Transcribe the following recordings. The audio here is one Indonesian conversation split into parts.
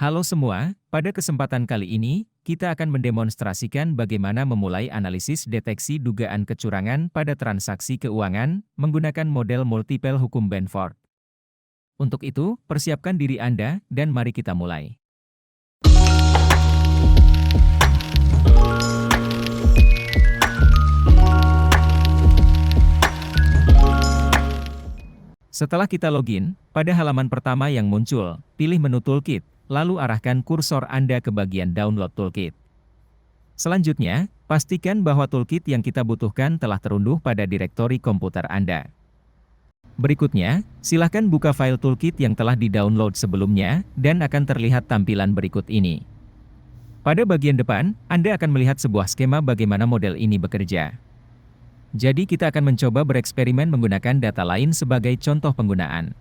Halo semua, pada kesempatan kali ini, kita akan mendemonstrasikan bagaimana memulai analisis deteksi dugaan kecurangan pada transaksi keuangan menggunakan model multiple hukum Benford. Untuk itu, persiapkan diri Anda dan mari kita mulai. Setelah kita login, pada halaman pertama yang muncul, pilih menu Toolkit, lalu arahkan kursor Anda ke bagian Download Toolkit. Selanjutnya, pastikan bahwa toolkit yang kita butuhkan telah terunduh pada direktori komputer Anda. Berikutnya, silakan buka file toolkit yang telah di-download sebelumnya, dan akan terlihat tampilan berikut ini. Pada bagian depan, Anda akan melihat sebuah skema bagaimana model ini bekerja. Jadi kita akan mencoba bereksperimen menggunakan data lain sebagai contoh penggunaan.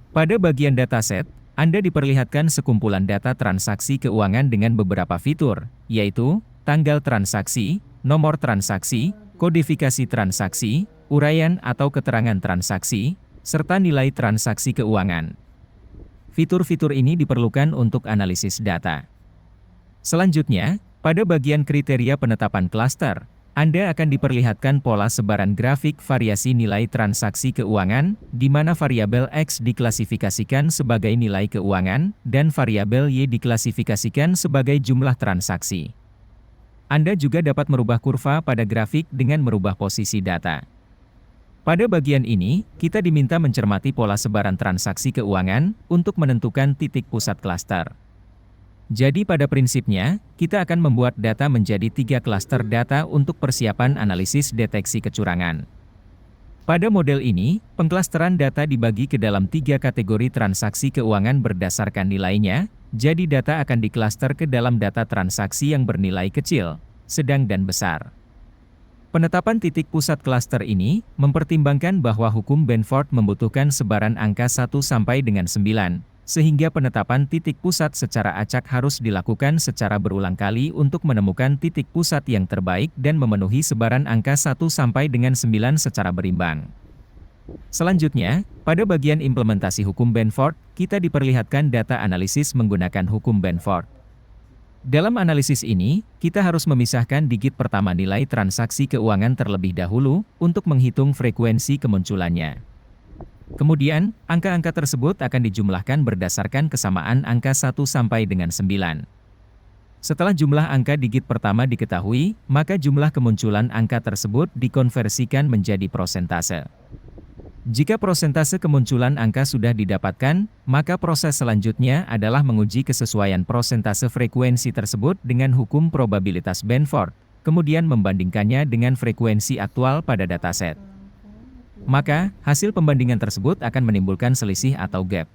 Pada bagian dataset, Anda diperlihatkan sekumpulan data transaksi keuangan dengan beberapa fitur, yaitu tanggal transaksi, nomor transaksi, kodifikasi transaksi, uraian atau keterangan transaksi, serta nilai transaksi keuangan. Fitur-fitur ini diperlukan untuk analisis data. Selanjutnya, pada bagian kriteria penetapan klaster, Anda akan diperlihatkan pola sebaran grafik variasi nilai transaksi keuangan, di mana variabel X diklasifikasikan sebagai nilai keuangan, dan variabel Y diklasifikasikan sebagai jumlah transaksi. Anda juga dapat merubah kurva pada grafik dengan merubah posisi data. Pada bagian ini, kita diminta mencermati pola sebaran transaksi keuangan untuk menentukan titik pusat klaster. Jadi pada prinsipnya, kita akan membuat data menjadi 3 klaster data untuk persiapan analisis deteksi kecurangan. Pada model ini, pengklasteran data dibagi ke dalam 3 kategori transaksi keuangan berdasarkan nilainya, jadi data akan diklaster ke dalam data transaksi yang bernilai kecil, sedang dan besar. Penetapan titik pusat klaster ini mempertimbangkan bahwa hukum Benford membutuhkan sebaran angka 1 sampai dengan 9, sehingga penetapan titik pusat secara acak harus dilakukan secara berulang kali untuk menemukan titik pusat yang terbaik dan memenuhi sebaran angka 1 sampai dengan 9 secara berimbang. Selanjutnya, pada bagian implementasi hukum Benford, kita diperlihatkan data analisis menggunakan hukum Benford. Dalam analisis ini, kita harus memisahkan digit pertama nilai transaksi keuangan terlebih dahulu untuk menghitung frekuensi kemunculannya. Kemudian, angka-angka tersebut akan dijumlahkan berdasarkan kesamaan angka 1 sampai dengan 9. Setelah jumlah angka digit pertama diketahui, maka jumlah kemunculan angka tersebut dikonversikan menjadi prosentase. Jika prosentase kemunculan angka sudah didapatkan, maka proses selanjutnya adalah menguji kesesuaian prosentase frekuensi tersebut dengan hukum probabilitas Benford, kemudian membandingkannya dengan frekuensi aktual pada dataset. Maka, hasil pembandingan tersebut akan menimbulkan selisih atau gap.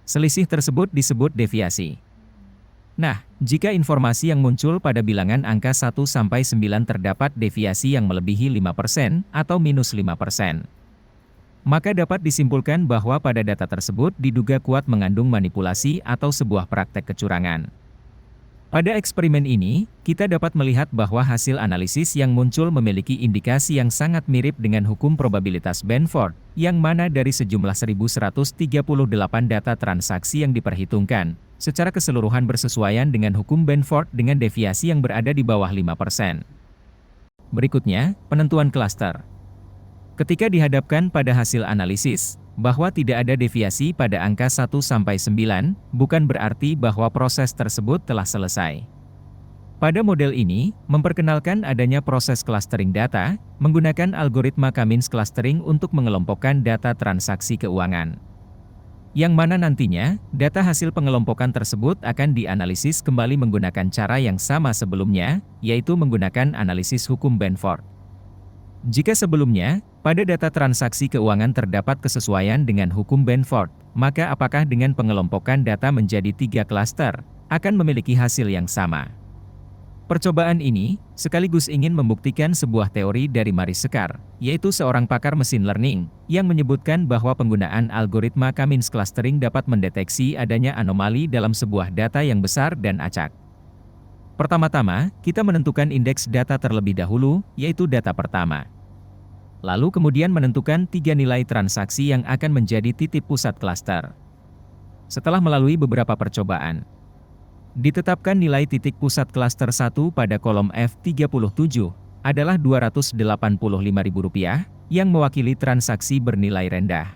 Selisih tersebut disebut deviasi. Nah, jika informasi yang muncul pada bilangan angka 1 sampai 9 terdapat deviasi yang melebihi 5% atau minus 5%. Maka dapat disimpulkan bahwa pada data tersebut diduga kuat mengandung manipulasi atau sebuah praktek kecurangan. Pada eksperimen ini, kita dapat melihat bahwa hasil analisis yang muncul memiliki indikasi yang sangat mirip dengan hukum probabilitas Benford, yang mana dari sejumlah 1138 data transaksi yang diperhitungkan, secara keseluruhan bersesuaian dengan hukum Benford dengan deviasi yang berada di bawah 5%. Berikutnya, penentuan klaster. Ketika dihadapkan pada hasil analisis, bahwa tidak ada deviasi pada angka 1 sampai 9, bukan berarti bahwa proses tersebut telah selesai. Pada model ini, memperkenalkan adanya proses clustering data, menggunakan algoritma Cummins clustering untuk mengelompokkan data transaksi keuangan. Yang mana nantinya, data hasil pengelompokan tersebut akan dianalisis kembali menggunakan cara yang sama sebelumnya, yaitu menggunakan analisis hukum Benford. Jika sebelumnya, pada data transaksi keuangan terdapat kesesuaian dengan hukum Benford, maka apakah dengan pengelompokan data menjadi 3 klaster, akan memiliki hasil yang sama? Percobaan ini, sekaligus ingin membuktikan sebuah teori dari Maurice Sekar, yaitu seorang pakar mesin learning, yang menyebutkan bahwa penggunaan algoritma Cummins clustering dapat mendeteksi adanya anomali dalam sebuah data yang besar dan acak. Pertama-tama, kita menentukan indeks data terlebih dahulu, yaitu data pertama. Lalu kemudian menentukan 3 nilai transaksi yang akan menjadi titik pusat klaster. Setelah melalui beberapa percobaan, ditetapkan nilai titik pusat klaster 1 pada kolom F37 adalah Rp285.000 yang mewakili transaksi bernilai rendah.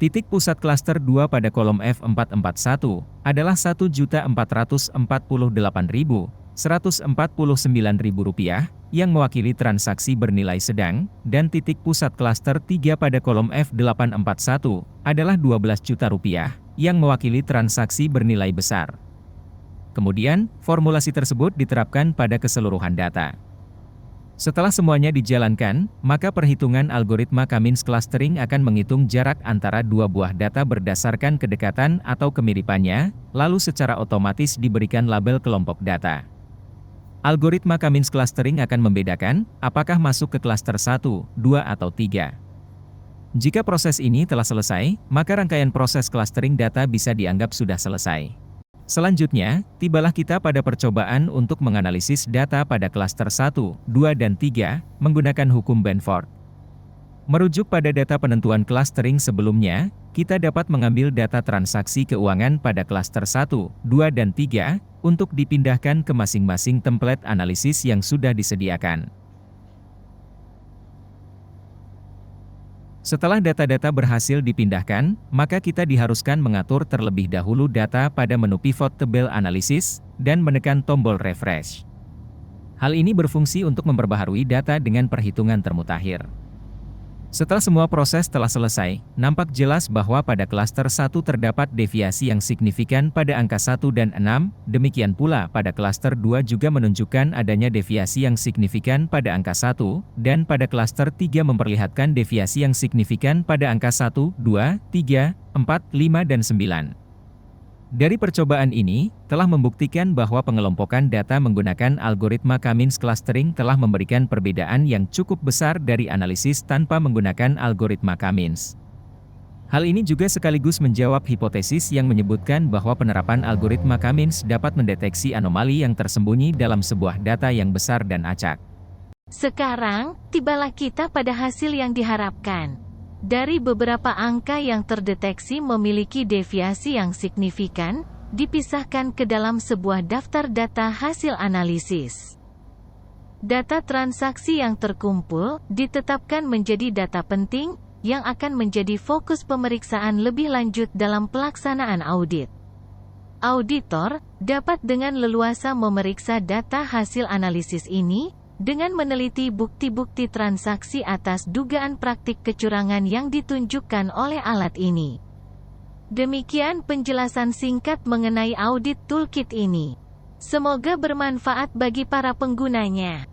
Titik pusat klaster 2 pada kolom F441 adalah Rp1.448.149.000 yang mewakili transaksi bernilai sedang, dan titik pusat klaster 3 pada kolom F841 adalah Rp12 juta yang mewakili transaksi bernilai besar. Kemudian, formulasi tersebut diterapkan pada keseluruhan data. Setelah semuanya dijalankan, maka perhitungan algoritma K-means clustering akan menghitung jarak antara dua buah data berdasarkan kedekatan atau kemiripannya, lalu secara otomatis diberikan label kelompok data. Algoritma K-means clustering akan membedakan apakah masuk ke klaster 1, 2, atau 3. Jika proses ini telah selesai, maka rangkaian proses clustering data bisa dianggap sudah selesai. Selanjutnya, tibalah kita pada percobaan untuk menganalisis data pada klaster 1, 2, dan 3 menggunakan hukum Benford. Merujuk pada data penentuan clustering sebelumnya, kita dapat mengambil data transaksi keuangan pada klaster 1, 2, dan 3 untuk dipindahkan ke masing-masing template analisis yang sudah disediakan. Setelah data-data berhasil dipindahkan, maka kita diharuskan mengatur terlebih dahulu data pada menu Pivot Table Analysis, dan menekan tombol Refresh. Hal ini berfungsi untuk memperbaharui data dengan perhitungan termutakhir. Setelah semua proses telah selesai, nampak jelas bahwa pada klaster 1 terdapat deviasi yang signifikan pada angka 1 dan 6, demikian pula pada klaster 2 juga menunjukkan adanya deviasi yang signifikan pada angka 1, dan pada klaster 3 memperlihatkan deviasi yang signifikan pada angka 1, 2, 3, 4, 5, dan 9. Dari percobaan ini, telah membuktikan bahwa pengelompokan data menggunakan algoritma K-means clustering telah memberikan perbedaan yang cukup besar dari analisis tanpa menggunakan algoritma K-means. Hal ini juga sekaligus menjawab hipotesis yang menyebutkan bahwa penerapan algoritma K-means dapat mendeteksi anomali yang tersembunyi dalam sebuah data yang besar dan acak. Sekarang, tibalah kita pada hasil yang diharapkan. Dari beberapa angka yang terdeteksi memiliki deviasi yang signifikan, dipisahkan ke dalam sebuah daftar data hasil analisis. Data transaksi yang terkumpul ditetapkan menjadi data penting, yang akan menjadi fokus pemeriksaan lebih lanjut dalam pelaksanaan audit. Auditor dapat dengan leluasa memeriksa data hasil analisis ini, dengan meneliti bukti-bukti transaksi atas dugaan praktik kecurangan yang ditunjukkan oleh alat ini. Demikian penjelasan singkat mengenai audit toolkit ini. Semoga bermanfaat bagi para penggunanya.